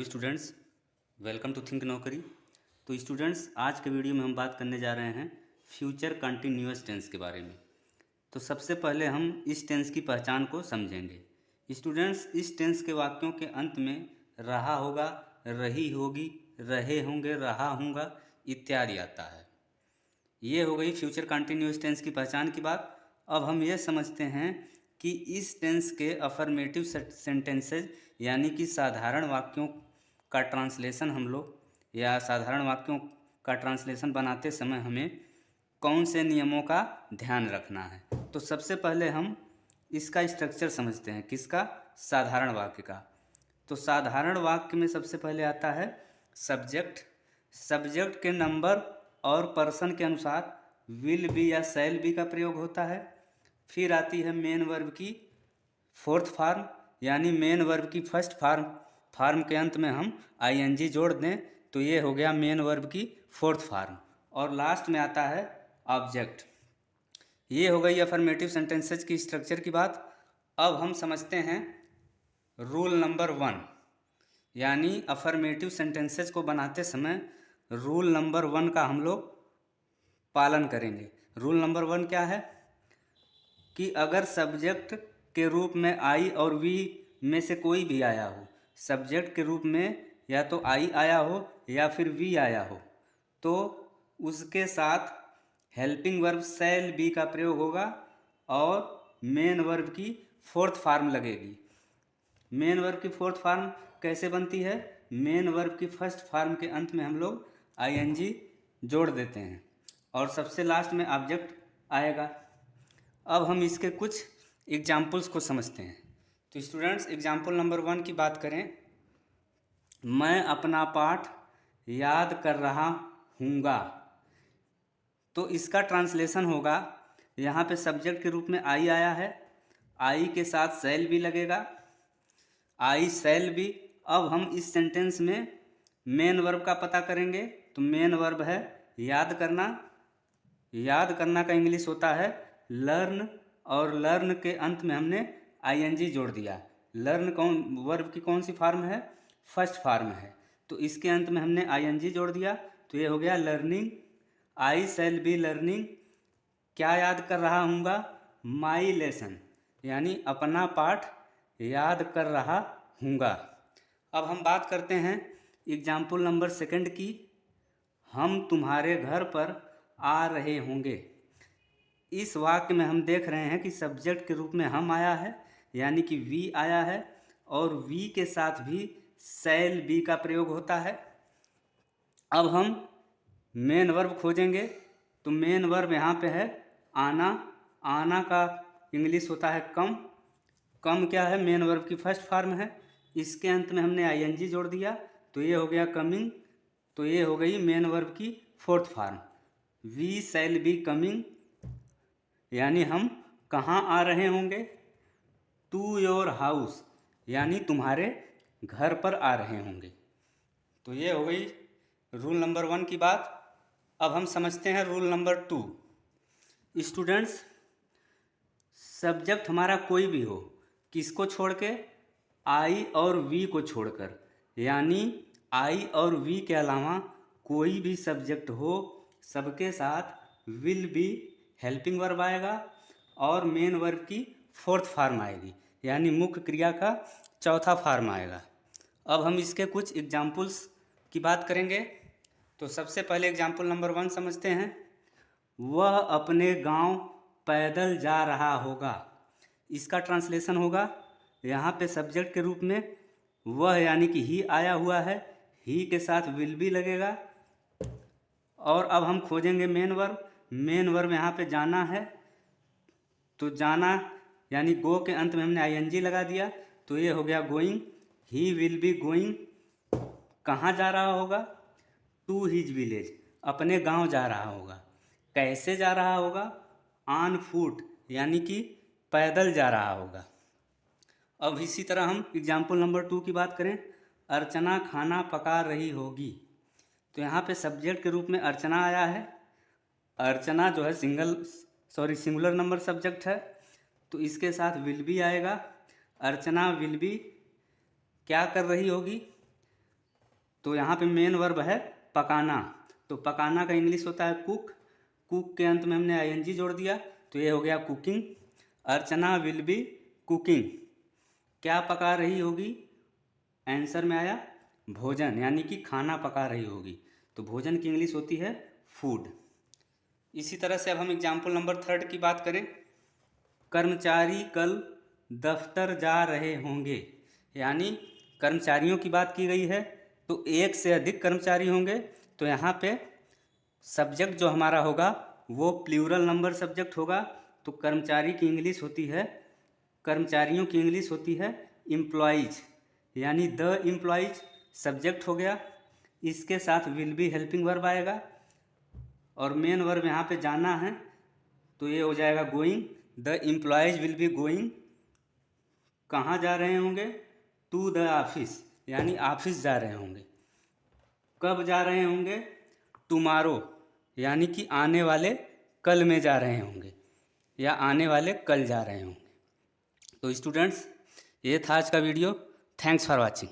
Hello students, welcome to think Naukri. तो students, आज के वीडियो में हम बात करने जा रहे हैं फ्यूचर कंटिन्यूअस टेंस के बारे में। तो सबसे पहले हम इस टेंस की पहचान को समझेंगे। स्टूडेंट्स, इस टेंस के वाक्यों के अंत में रहा होगा, रही होगी, रहे होंगे, रहा होगा इत्यादि आता है। ये हो गई फ्यूचर कंटिन्यूअस टेंस की पहचान की बात। अब हम ये समझते हैं कि इस टेंस के अफर्मेटिव सेंटेंसेज यानी कि साधारण वाक्यों का ट्रांसलेशन हम लोग या साधारण वाक्यों का ट्रांसलेशन बनाते समय हमें कौन से नियमों का ध्यान रखना है। तो सबसे पहले हम इसका स्ट्रक्चर समझते हैं। किसका? साधारण वाक्य का। तो साधारण वाक्य में सबसे पहले आता है सब्जेक्ट। सब्जेक्ट के नंबर और पर्सन के अनुसार विल बी या शैल बी का प्रयोग होता है। फिर आती है मेन वर्ब की फोर्थ फॉर्म, यानी मेन वर्ब की फर्स्ट फॉर्म के अंत में हम आईएनजी जोड़ दें तो ये हो गया मेन वर्ब की फोर्थ फॉर्म। और लास्ट में आता है ऑब्जेक्ट। ये हो गई अफर्मेटिव सेंटेंसेज की स्ट्रक्चर की बात। अब हम समझते हैं रूल नंबर 1, यानी अफर्मेटिव सेंटेंसेज को बनाते समय रूल नंबर 1 का हम लोग पालन करेंगे। रूल नंबर 1 क्या है कि अगर सब्जेक्ट के रूप में आई और वी में से कोई भी आया हो, सब्जेक्ट के रूप में या तो आई आया हो या फिर वी आया हो, तो उसके साथ हेल्पिंग वर्ब शैल बी का प्रयोग होगा और मेन वर्ब की फोर्थ फॉर्म लगेगी। मेन वर्ब की फोर्थ फॉर्म कैसे बनती है? मेन वर्ब की फर्स्ट फॉर्म के अंत में हम लोग आईएनजी जोड़ देते हैं और सबसे लास्ट में ऑब्जेक्ट आएगा। अब हम इसके कुछ एग्जाम्पल्स को समझते हैं। तो स्टूडेंट्स, एग्जाम्पल नंबर 1 की बात करें, मैं अपना पाठ याद कर रहा हूँगा। तो इसका ट्रांसलेशन होगा, यहाँ पे सब्जेक्ट के रूप में आई आया है, आई के साथ शैल भी लगेगा, आई शैल भी। अब हम इस सेंटेंस में मेन वर्ब का पता करेंगे। तो मेन वर्ब है याद करना। याद करना का इंग्लिश होता है लर्न, और लर्न के अंत में हमने आईएनजी जोड़ दिया। लर्न वर्ब की कौन सी फॉर्म है? फर्स्ट फॉर्म है। तो इसके अंत में हमने आईएनजी जोड़ दिया तो ये हो गया learning. I shall be learning. क्या याद कर रहा हूँगा? माई लेसन, यानी अपना पाठ याद कर रहा हूँगा। अब हम बात करते हैं एग्जाम्पल नंबर 2 की, हम तुम्हारे घर पर आ रहे होंगे। इस वाक्य में हम देख रहे हैं कि सब्जेक्ट के रूप में हम आया है, यानी कि वी आया है, और वी के साथ भी शैल बी का प्रयोग होता है। अब हम मेन वर्ब खोजेंगे। तो मेन वर्ब यहाँ पे है आना। आना का इंग्लिश होता है कम। कम क्या है? मेन वर्ब की फर्स्ट फॉर्म है। इसके अंत में हमने आईएनजी जोड़ दिया तो ये हो गया कमिंग। तो ये हो गई मेन वर्ब की fourth form. We shall be coming, यानी हम कहाँ आ रहे होंगे? टू योर हाउस, यानी तुम्हारे घर पर आ रहे होंगे। तो ये हो गई रूल नंबर 1 की बात। अब हम समझते हैं रूल नंबर 2। स्टूडेंट्स, सब्जेक्ट हमारा कोई भी हो, किसको छोड़ के? आई और वी को छोड़कर, यानी आई और वी के अलावा कोई भी सब्जेक्ट हो, सबके साथ विल बी हेल्पिंग वर्ब आएगा और मेन वर्ब की फोर्थ फॉर्म आएगी, यानी मुख्य क्रिया का चौथा फॉर्म आएगा। अब हम इसके कुछ एग्जाम्पल्स की बात करेंगे। तो सबसे पहले एग्जाम्पल नंबर 1 समझते हैं, वह अपने गांव पैदल जा रहा होगा। इसका ट्रांसलेशन होगा, यहाँ पे सब्जेक्ट के रूप में वह यानी कि ही आया हुआ है, ही के साथ विल भी लगेगा। और अब हम खोजेंगे मेन वर्ब। मेन वर्ब यहाँ पे जाना है, तो जाना यानी गो के अंत में हमने आईएनजी लगा दिया तो ये हो गया going. He will be going. कहाँ जा रहा होगा? टू हिज विलेज, अपने गांव जा रहा होगा। कैसे जा रहा होगा? ऑन फुट, यानी कि पैदल जा रहा होगा। अब इसी तरह हम एग्जाम्पल नंबर 2 की बात करें, अर्चना खाना पका रही होगी। तो यहाँ पे सब्जेक्ट के रूप में अर्चना आया है। अर्चना जो है सिंगुलर नंबर सब्जेक्ट है, तो इसके साथ विल बी आएगा। अर्चना विल बी क्या कर रही होगी? तो यहाँ पे मेन वर्ब है पकाना। तो पकाना का इंग्लिश होता है कुक। कुक के अंत में हमने आईएनजी जोड़ दिया तो ये हो गया cooking. Archana will be cooking. क्या पका रही होगी? आंसर में आया भोजन, यानी कि खाना पका रही होगी। तो भोजन की इंग्लिश होती है फूड। इसी तरह से अब हम एग्जाम्पल नंबर 3 की बात करें। कर्मचारी कल दफ्तर जा रहे होंगे, यानी कर्मचारियों की बात की गई है तो एक से अधिक कर्मचारी होंगे। तो यहाँ पे सब्जेक्ट जो हमारा होगा वो प्लूरल नंबर सब्जेक्ट होगा। तो कर्मचारी की इंग्लिश होती है, कर्मचारियों की इंग्लिश होती है एम्प्लॉइज, यानी द एम्प्लॉइज सब्जेक्ट हो गया। इसके साथ विल बी हेल्पिंग वर्ब आएगा और मेन वर्ब यहाँ पे जाना है तो ये हो जाएगा going. The employees will be going. कहाँ जा रहे होंगे? टू द ऑफिस, यानी ऑफिस जा रहे होंगे। कब जा रहे होंगे? टुमारो, यानी कि आने वाले कल में जा रहे होंगे या आने वाले कल जा रहे होंगे। तो स्टूडेंट्स, ये था आज का वीडियो। Thanks for watching.